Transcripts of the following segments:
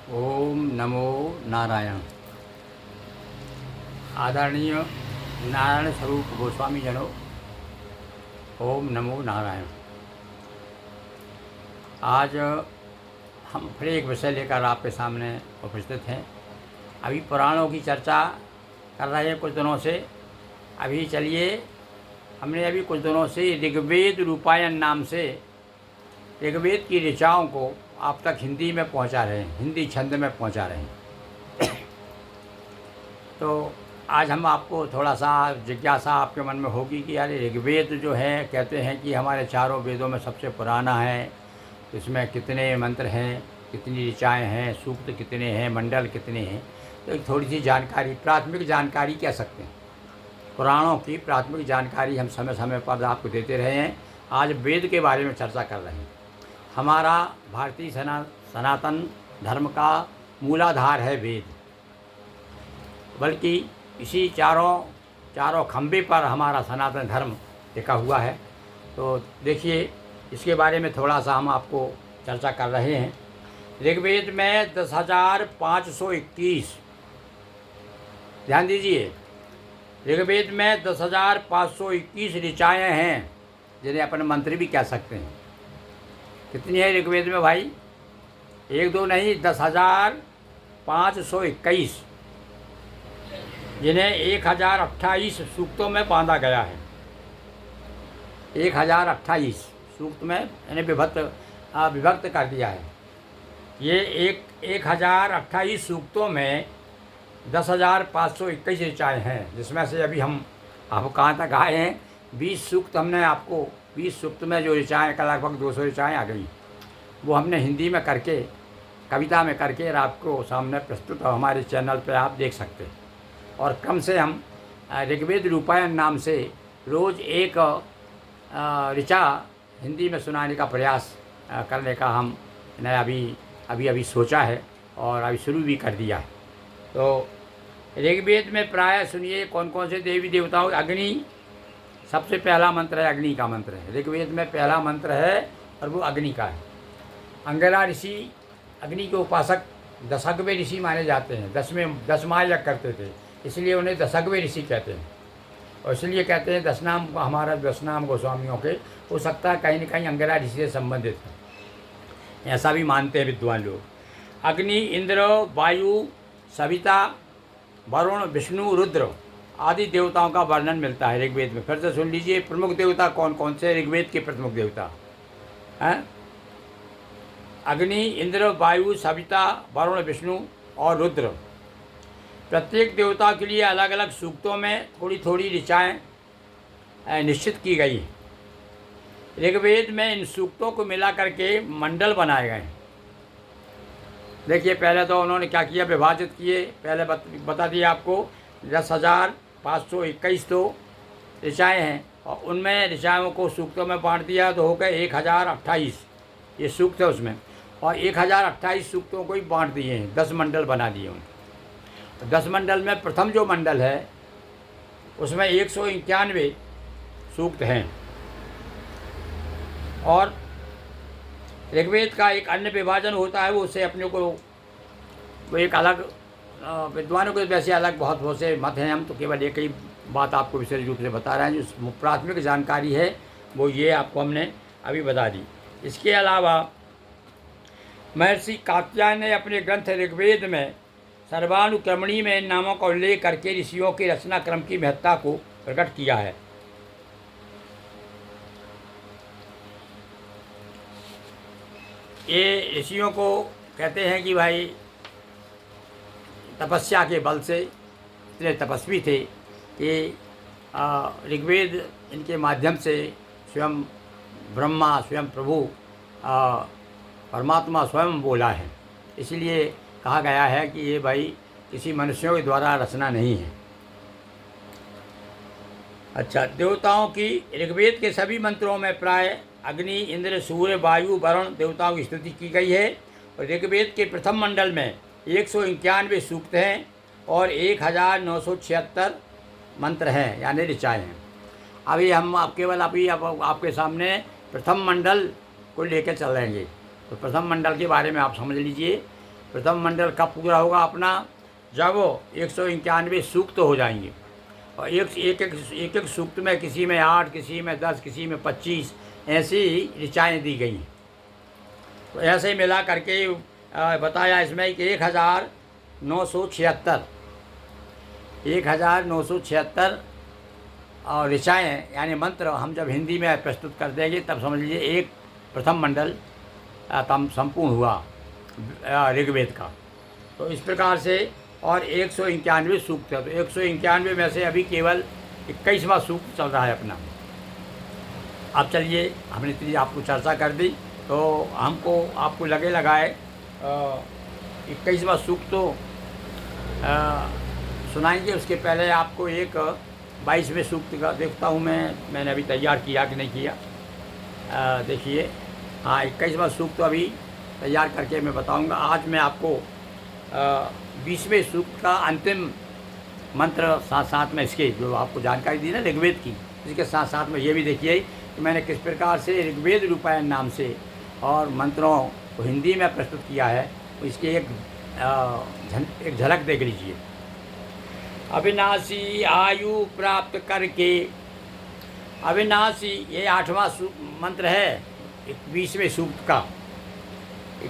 ओम नमो नारायण। आदरणीय नारायण स्वरूप गोस्वामी जनों, ओम नमो नारायण। आज हम फिर एक विषय लेकर आपके सामने उपस्थित हैं। अभी पुराणों की चर्चा कर रहे हैं कुछ दिनों से। अभी चलिए, हमने अभी कुछ दिनों से ऋग्वेद रूपायन नाम से ऋग्वेद की ऋचाओं को आप तक हिंदी में पहुंचा रहे हैं, हिंदी छंद में पहुंचा रहे हैं। तो आज हम आपको थोड़ा सा जिज्ञासा आपके मन में होगी कि यार ऋग्वेद जो है, कहते हैं कि हमारे चारों वेदों में सबसे पुराना है। इसमें कितने मंत्र हैं, कितनी ऋचाएँ हैं, सूक्त कितने हैं, मंडल कितने हैं। तो एक थोड़ी सी जानकारी, प्राथमिक जानकारी कह सकते हैं। पुराणों की प्राथमिक जानकारी हम समय समय पर आपको देते रहे हैं। आज वेद के बारे में चर्चा कर रहे हैं। हमारा भारतीय सनातन धर्म का मूलाधार है वेद, बल्कि इसी चारों खंभे पर हमारा सनातन धर्म टिका हुआ है। तो देखिए, इसके बारे में थोड़ा सा हम आपको चर्चा कर रहे हैं। ऋग्वेद में 10,521, ध्यान दीजिए, ऋग्वेद में 10,521 ऋचाएँ हैं, जिन्हें अपन मंत्र भी कह सकते हैं। कितनी है ऋग्वेद में भाई? एक दो नहीं, 10,521, जिन्हें 1028 सूक्तों में बांधा गया है। 1028 सूक्त में इन्हें विभक्त कर दिया है। ये 1028 सूक्तों में 10,521 ऋचाएँ हैं, जिसमें से अभी हम आपको कहाँ तक आए हैं? 20 सूक्त हमने आपको, 20 सूक्त में जो ऋचाएँ का लगभग 200 ऋचाएँ आ गई, वो हमने हिंदी में करके, कविता में करके आपको सामने प्रस्तुत हमारे चैनल पे आप देख सकते हैं। और क्रम से हम ऋग्वेद रूपायन नाम से रोज़ एक ऋचा हिंदी में सुनाने का प्रयास करने का हमने अभी सोचा है और अभी शुरू भी कर दिया है। तो ऋग्वेद में प्रायः सुनिए कौन कौन से देवी देवताओं। अग्नि सबसे पहला मंत्र है, अग्नि का मंत्र है। ऋग्वेद में पहला मंत्र है और वो अग्नि का है। अंगिरा ऋषि अग्नि के उपासक दशग्वे ऋषि माने जाते हैं। 10 महायज्ञ करते थे, इसलिए उन्हें दशग्वे ऋषि कहते हैं। और इसलिए कहते हैं 10 नाम, हमारा 10 नाम गोस्वामियों के, हो सकता है कहीं न कहीं अंगिरा ऋषि से संबंधित है, ऐसा भी मानते हैं विद्वान लोग। अग्नि, इंद्र, वायु, सविता, वरुण, विष्णु, रुद्र आदि देवताओं का वर्णन मिलता है ऋग्वेद में। फिर से सुन लीजिए, प्रमुख देवता कौन कौन से ऋग्वेद के प्रमुख देवता हैं? अग्नि, इंद्र, वायु, सविता, वरुण, विष्णु और रुद्र। प्रत्येक देवता के लिए अलग अलग सूक्तों में थोड़ी थोड़ी ऋचाएँ निश्चित की गई हैं। ऋग्वेद में इन सूक्तों को मिला करके मंडल बनाए गए हैं। देखिए, पहले तो उन्होंने क्या किया, विभाजित किए। पहले बता दिया आपको 10,521 तो ऋचाएँ हैं, और उनमें ऋचाओं को सूक्तों में बांट दिया, तो हो गए 1028 ये सूक्त है उसमें। और 1028 सूक्तों को ही बांट दिए हैं, 10 मंडल बना दिए उनके। तो 10 मंडल में प्रथम जो मंडल है उसमें 191 सूक्त हैं। और ऋग्वेद का एक अन्य विभाजन होता है, वो उससे अपने को, वो एक अलग, विद्वानों के वैसे अलग बहुत से मत हैं। हम तो केवल एक ही बात आपको विशेष रूप से बता रहे हैं। जो प्राथमिक जानकारी है वो ये आपको हमने अभी बता दी। इसके अलावा महर्षि कात्यायन ने अपने ग्रंथ ऋग्वेद में सर्वानुक्रमणी में इन नामों का उल्लेख करके ऋषियों के रचना क्रम की महत्ता को प्रकट किया है। ये ऋषियों को कहते हैं कि भाई तपस्या के बल से इतने तपस्वी थे कि ऋग्वेद इनके माध्यम से स्वयं ब्रह्मा, स्वयं प्रभु परमात्मा स्वयं बोला है। इसलिए कहा गया है कि ये भाई किसी मनुष्यों के द्वारा रचना नहीं है। अच्छा, देवताओं की ऋग्वेद के सभी मंत्रों में प्राय अग्नि, इंद्र, सूर्य, वायु, वरुण देवताओं की स्तुति की गई है। और ऋग्वेद के प्रथम मंडल में 191 सूक्त हैं और 1976 मंत्र हैं, यानी ऋचाएँ हैं। अभी हम केवल आपके सामने प्रथम मंडल को लेकर चल रहेंगे। तो प्रथम मंडल के बारे में आप समझ लीजिए प्रथम मंडल कब पूरा होगा अपना, जब 191 सूक्त हो जाएंगे। और एक सूक्त में किसी में 8, किसी में 10, किसी में 25 ऐसी ऋचाएँ दी गई। तो ऐसे ही मिला करके बताया इसमें कि 1976 और ऋचाएँ यानी मंत्र हम जब हिंदी में प्रस्तुत कर देंगे तब समझ लीजिए एक प्रथम मंडल संपूर्ण हुआ ऋग्वेद का। तो इस प्रकार से और 191 सूक्त है, तो 191 में से अभी केवल 21वां सूक्त चल रहा है अपना। अब चलिए हमने इतनी आपको चर्चा कर दी, तो आपको लगाए 21वां सूक्त तो सुनाएंगे। उसके पहले आपको एक 22वें सूक्त का देखता हूँ मैंने अभी तैयार किया कि नहीं किया। देखिए, हाँ 21वां सूक्त तो अभी तैयार करके मैं बताऊँगा। आज मैं आपको 20वें सूक्त का अंतिम मंत्र साथ साथ में इसके जो आपको जानकारी दी ना ऋग्वेद की, इसके साथ साथ में ये भी देखिए कि मैंने किस प्रकार से ऋग्वेद रूपायन नाम से और मंत्रों को हिंदी में प्रस्तुत किया है। इसकी एक झलक देख लीजिए। अविनाशी आयु प्राप्त करके, अविनाशी ये 8वां मंत्र है 20वें सूक्त का।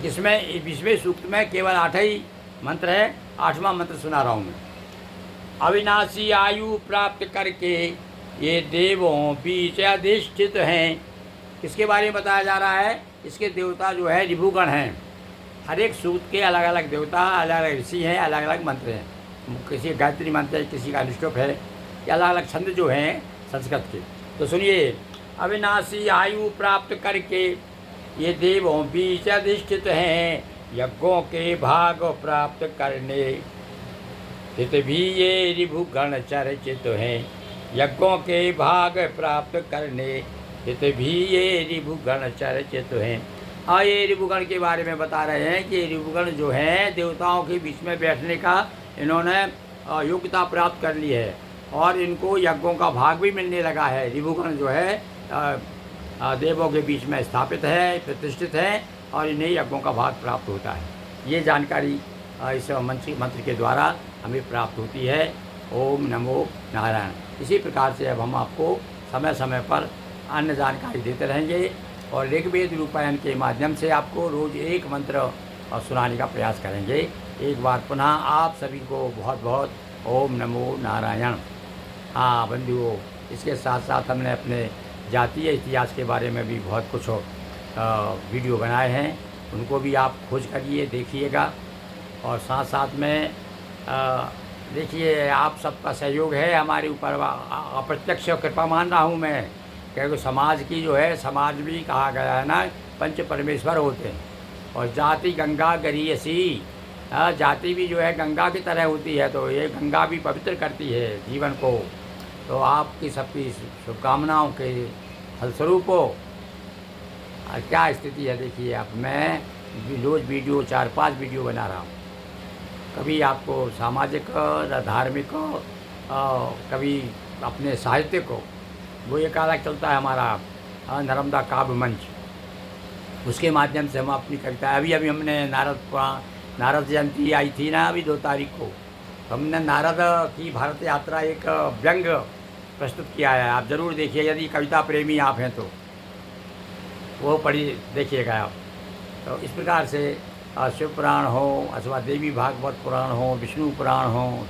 इसमें 20वें सूक्त में केवल 8 ही मंत्र है, 8वां मंत्र सुना रहा हूँ मैं। अविनाशी आयु प्राप्त करके ये देवों बीच अधिष्ठित हैं। किसके बारे में बताया जा रहा है? इसके देवता जो है ऋभुगण हैं। हर एक सूक्त के अलग अलग देवता, अलग अलग ऋषि हैं, अलग अलग मंत्र हैं। किसी गायत्री मंत्र है, किसी का अनुष्टुप है, ये अलग अलग छंद जो हैं संस्कृत के। तो सुनिए, अविनाशी आयु प्राप्त करके ये देवों बीच अधिष्ठित हैं, यज्ञों के भाग प्राप्त करने हित भी ये ऋभुगण चर्चित हैं। यज्ञों के भाग प्राप्त करने हित भी ये ऋभुगण चर्चित हैं। हाँ, ये ऋभुगण के बारे में बता रहे हैं कि ऋभुगण जो हैं देवताओं के बीच में बैठने का इन्होंने योग्यता प्राप्त कर ली है और इनको यज्ञों का भाग भी मिलने लगा है। ऋभुगण जो है देवों के बीच में स्थापित है, प्रतिष्ठित है और इन्हें यज्ञों का भाग प्राप्त होता है। ये जानकारी इस मंत्र के द्वारा हमें प्राप्त होती है। ओम नमो नारायण। इसी प्रकार से अब हम आपको समय समय पर अन्य जानकारी देते रहेंगे और ऋग्वेद रूपायन के माध्यम से आपको रोज़ एक मंत्र सुनाने का प्रयास करेंगे। एक बार पुनः आप सभी को बहुत बहुत ओम नमो नारायण। हाँ बंधुओं, इसके साथ साथ हमने अपने जातीय इतिहास के बारे में भी बहुत कुछ वीडियो बनाए हैं, उनको भी आप खोज करिए, देखिएगा। और साथ साथ में देखिए, आप सबका सहयोग है हमारे ऊपर। अप्रत्यक्ष कृपा मान रहा हूँ मैं, क्योंकि समाज की जो है, समाज भी कहा गया है ना, पंच परमेश्वर होते हैं और जाति गंगा गरीयसी, जाति भी जो है गंगा की तरह होती है। तो ये गंगा भी पवित्र करती है जीवन को। तो आपकी सबकी शुभकामनाओं के फलस्वरूप क्या स्थिति है देखिए। अब मैं रोज़ वीडियो 4-5 वीडियो बना रहा हूँ, कभी आपको सामाजिक धार्मिक कभी अपने साहित्य को, वो एक अलग चलता है हमारा नर्मदा काव्य मंच, उसके माध्यम से हम अपनी कविता। अभी हमने नारद जयंती आई थी ना, अभी 2 तारीख को, हमने नारद की भारत यात्रा एक व्यंग प्रस्तुत किया है। आप ज़रूर देखिए, यदि कविता प्रेमी आप हैं तो वो पढ़ी देखिएगा आप। तो इस प्रकार से शिव पुराण हो अथवा देवी भागवत पुराण हो, विष्णु पुराण हो,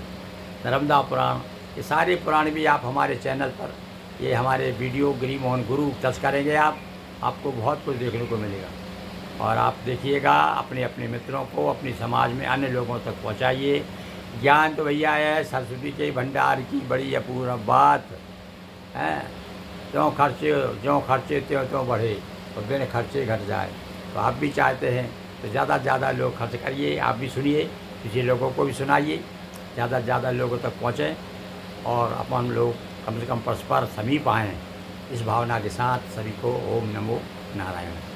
नर्मदा पुराण, ये सारे पुराण भी आप हमारे चैनल पर, ये हमारे वीडियो गिरी मोहन गुरु टच करेंगे आपको बहुत कुछ देखने को मिलेगा। और आप देखिएगा, अपने अपने मित्रों को, अपनी समाज में अन्य लोगों तक पहुंचाइए। ज्ञान तो भैया है सरस्वती के भंडार की बड़ी अपूर्व बात है। त्यों खर्चे त्यों बढ़े और बिन खर्चे घट जाए। तो आप भी चाहते हैं तो ज़्यादा से ज़्यादा लोग खर्च करिए, आप भी सुनिए, किसी लोगों को भी सुनाइए, ज़्यादा से ज़्यादा लोगों तक पहुँचें और अपन लोग कम से कम परस्पर समीप आएँ। इस भावना के साथ सभी को ओम नमो नारायण।